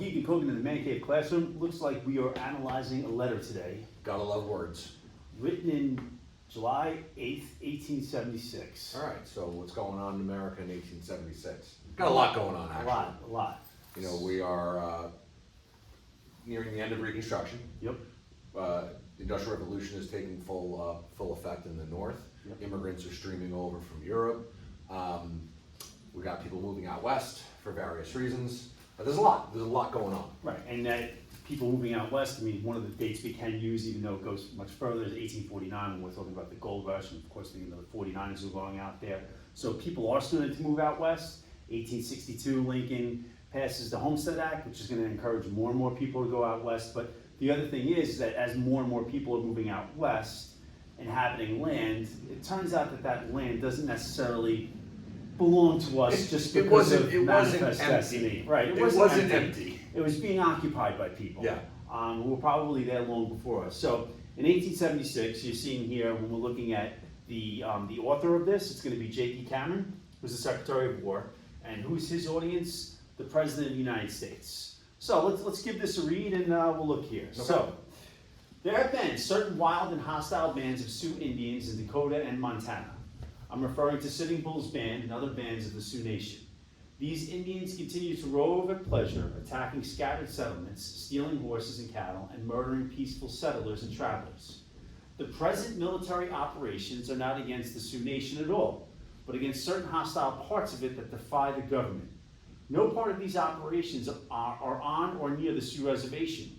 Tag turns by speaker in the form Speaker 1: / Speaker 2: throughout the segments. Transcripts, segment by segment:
Speaker 1: Geek and Kogan in the Man Cave Classroom. Looks like we are analyzing a letter today,
Speaker 2: Gotta love words.
Speaker 1: written in July 8th, 1876.
Speaker 2: All right, so what's going on in America in 1876? Got a lot going on, actually.
Speaker 1: A lot.
Speaker 2: You know, we are nearing the end of Reconstruction.
Speaker 1: Yep.
Speaker 2: The Industrial Revolution is taking full effect in the North.
Speaker 1: Yep.
Speaker 2: Immigrants are streaming over from Europe. We got people moving out west for various reasons. But there's a lot going on.
Speaker 1: Right, and that people moving out west, I mean, one of the dates we can use, even though it goes much further, is 1849, when we're talking about the gold rush, and of course, the 49ers who are going out there. So people are starting to move out west. 1862, Lincoln passes the Homestead Act, which is going to encourage more and more people to go out west. But the other thing is that as more and more people are moving out west, inhabiting land, it turns out that that land doesn't necessarily belong to us just because of manifest destiny. Right, it wasn't empty. It was being occupied by people.
Speaker 2: Yeah.
Speaker 1: Who were probably there long before us. So in 1876, you're seeing here, when we're looking at the author of this, it's going to be J.P. Cameron, who's the Secretary of War. And who's his audience? The President of the United States. So let's give this a read, and we'll look here.
Speaker 2: Okay.
Speaker 1: So there have been certain wild and hostile bands of Sioux Indians in Dakota and Montana. I'm referring to Sitting Bull's band and other bands of the Sioux Nation. These Indians continue to rove at pleasure, attacking scattered settlements, stealing horses and cattle, and murdering peaceful settlers and travelers. The present military operations are not against the Sioux Nation at all, but against certain hostile parts of it that defy the government. No part of these operations are on or near the Sioux Reservation.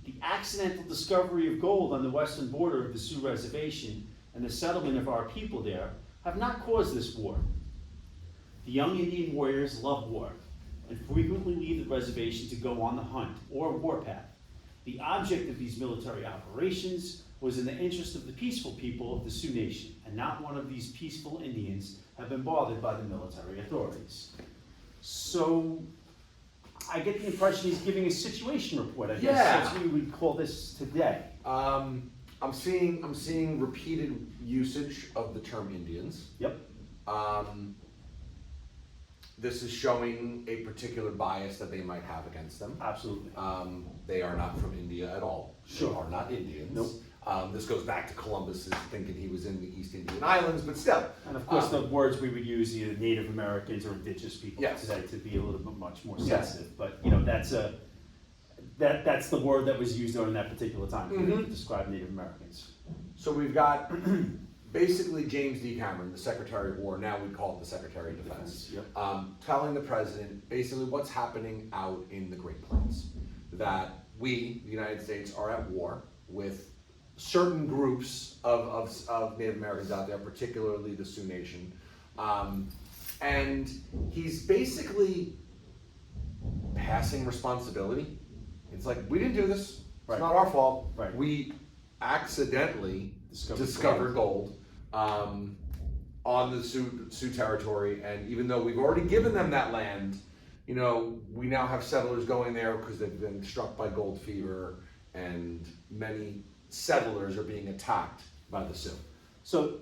Speaker 1: The accidental discovery of gold on the western border of the Sioux Reservation and the settlement of our people there have not caused this war. The young Indian warriors love war and frequently leave the reservation to go on the hunt or warpath. The object of these military operations was in the interest of the peaceful people of the Sioux Nation, and not one of these peaceful Indians have been bothered by the military authorities. So I get the impression he's giving a situation report, I guess.
Speaker 2: Yeah.
Speaker 1: That's what we would call this today.
Speaker 2: I'm seeing repeated usage of the term Indians.
Speaker 1: Yep.
Speaker 2: This is showing a particular bias that they might have against them.
Speaker 1: Absolutely.
Speaker 2: They are not from India at all.
Speaker 1: Sure.
Speaker 2: They are not Indians.
Speaker 1: Nope.
Speaker 2: This goes back to Columbus thinking he was in the East Indian Islands, but still.
Speaker 1: And of course, the words we would use, either Native Americans or indigenous people
Speaker 2: Yes.
Speaker 1: today, to be a little bit much more
Speaker 2: Yes.
Speaker 1: sensitive. But that's the word that was used during that particular time period to describe Native Americans.
Speaker 2: So we've got basically James D. Cameron, the Secretary of War, now we call it the Secretary of Defense,
Speaker 1: Yep.
Speaker 2: telling the President basically what's happening out in the Great Plains. That we, the United States, are at war with certain groups of Native Americans out there, particularly the Sioux Nation. And he's basically passing responsibility. It's like, we didn't do this, it's not our fault.
Speaker 1: Right.
Speaker 2: We accidentally
Speaker 1: Discovered
Speaker 2: gold on the Sioux territory, and even though we've already given them that land, you know, we now have settlers going there because they've been struck by gold fever, and many settlers are being attacked by the Sioux.
Speaker 1: So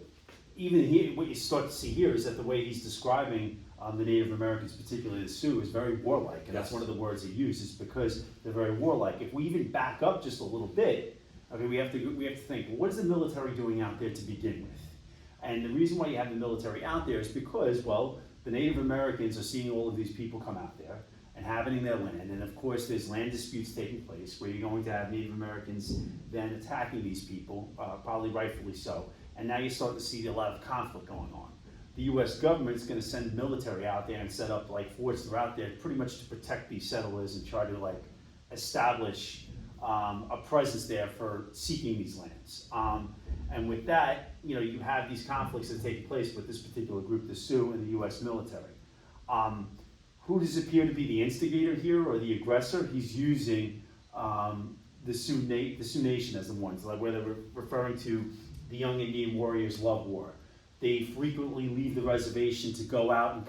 Speaker 1: even here, what you start to see here is that the way he's describing the Native Americans, particularly the Sioux, is very warlike, and that's one of the words he uses, because they're very warlike. If we even back up just a little bit, okay, we have to think, well, what is the military doing out there to begin with? And the reason why you have the military out there is because, well, the Native Americans are seeing all of these people come out there, inhabiting their land, and of course there's land disputes taking place where you're going to have Native Americans then attacking these people, probably rightfully so, and now you're starting to see a lot of conflict going on. The U.S. government's going to send military out there and set up like forts throughout there pretty much to protect these settlers and try to like establish a presence there for seeking these lands. And with that, you know, you have these conflicts that take place with this particular group, the Sioux and the U.S. military. Who does appear to be the instigator here or the aggressor? He's using the Sioux Nation as the ones, like where they're referring to the young Indian warriors love war. They frequently leave the reservation to go out and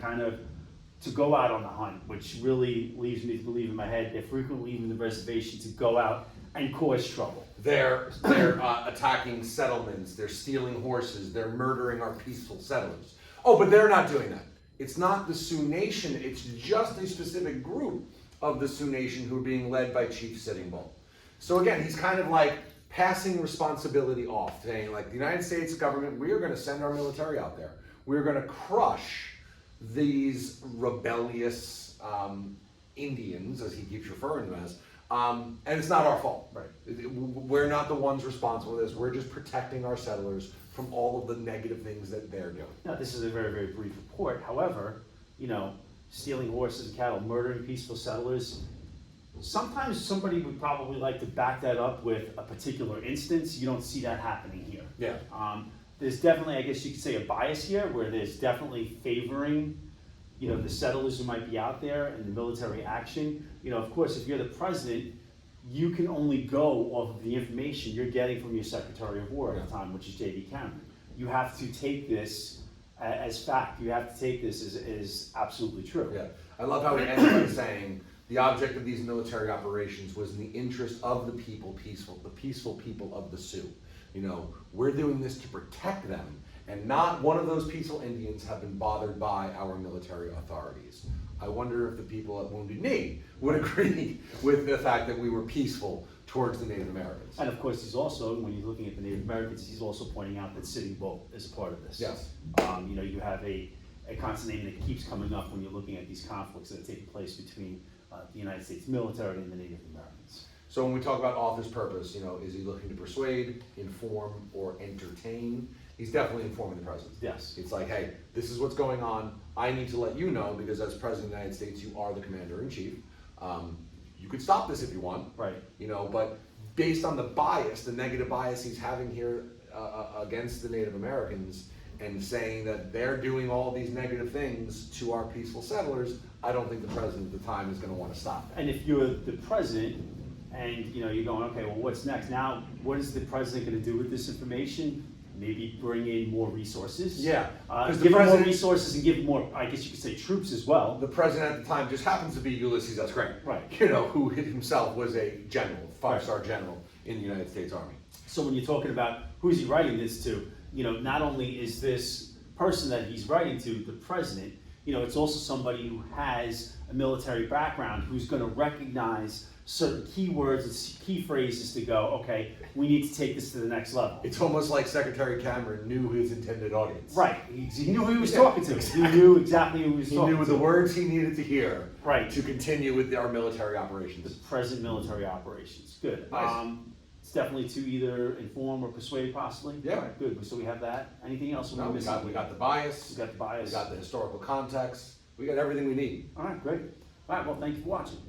Speaker 1: to go out on the hunt, which really leaves me to believe in my head they're frequently leaving the reservation to go out and cause trouble.
Speaker 2: They're attacking settlements, they're stealing horses, they're murdering our peaceful settlers. Oh, but they're not doing that. It's not the Sioux Nation, it's just a specific group of the Sioux Nation who are being led by Chief Sitting Bull. So again, he's kind of like passing responsibility off, saying like, the United States government, we are going to send our military out there. We're going to crush these rebellious Indians, as he keeps referring to them as, and it's not our fault.
Speaker 1: Right.
Speaker 2: We're not the ones responsible for this. We're just protecting our settlers from all of the negative things that they're doing.
Speaker 1: Now, this is a very, very brief report. However, stealing horses and cattle, murdering peaceful settlers, sometimes somebody would probably like to back that up with a particular instance. You don't see that happening here.
Speaker 2: Yeah.
Speaker 1: There's definitely, I guess you could say, a bias here where there's definitely favoring, the settlers who might be out there and the military action. Of course, if you're the president, you can only go off of the information you're getting from your Secretary of War at the time, which is J.B. Cameron. You have to take this as fact. You have to take this as absolutely true.
Speaker 2: Yeah. I love how he ends by saying, the object of these military operations was in the interest of the people, the peaceful people of the Sioux. We're doing this to protect them, and not one of those peaceful Indians have been bothered by our military authorities. I wonder if the people at Wounded Knee would agree with the fact that we were peaceful towards the Native Americans.
Speaker 1: And of course, he's also, when you're looking at the Native Americans, he's also pointing out that Sitting Bull is a part of this.
Speaker 2: Yes.
Speaker 1: You have a constant name that keeps coming up when you're looking at these conflicts that are taking place between the United States military and the Native Americans.
Speaker 2: So when we talk about author's purpose, is he looking to persuade, inform, or entertain? He's definitely informing the president.
Speaker 1: Yes.
Speaker 2: It's like, hey, this is what's going on. I need to let you know because as president of the United States, you are the commander-in-chief. You could stop this if you want.
Speaker 1: Right.
Speaker 2: But based on the bias, the negative bias he's having here against the Native Americans and saying that they're doing all these negative things to our peaceful settlers, I don't think the president at the time is going to want to stop that.
Speaker 1: And if you're the president and you're going, okay, well, what's next? Now, what is the president going to do with this information? Maybe bring in more resources.
Speaker 2: Yeah,
Speaker 1: give them more resources and give more, I guess you could say, troops as well.
Speaker 2: The president at the time just happens to be Ulysses S. Grant.
Speaker 1: Right.
Speaker 2: Who himself was a general, five-star general in the United States Army.
Speaker 1: So when you're talking about who's he writing this to, not only is this person that he's writing to the president, it's also somebody who has a military background who's going to recognize certain keywords and key phrases to go, okay, we need to take this to the next level.
Speaker 2: It's almost like Secretary Cameron knew his intended audience.
Speaker 1: Right. He knew who he was talking to. Exactly. He knew exactly who he was talking to.
Speaker 2: He knew the words he needed to hear
Speaker 1: right.
Speaker 2: to continue with our military operations.
Speaker 1: The present military operations. Good.
Speaker 2: Nice.
Speaker 1: It's definitely to either inform or persuade, possibly.
Speaker 2: Yeah.
Speaker 1: All right, good. So we have that. Anything else?
Speaker 2: No, we got the bias.
Speaker 1: We got the bias.
Speaker 2: We got the historical context. We got everything we need.
Speaker 1: All right, great. All right, well, thank you for watching.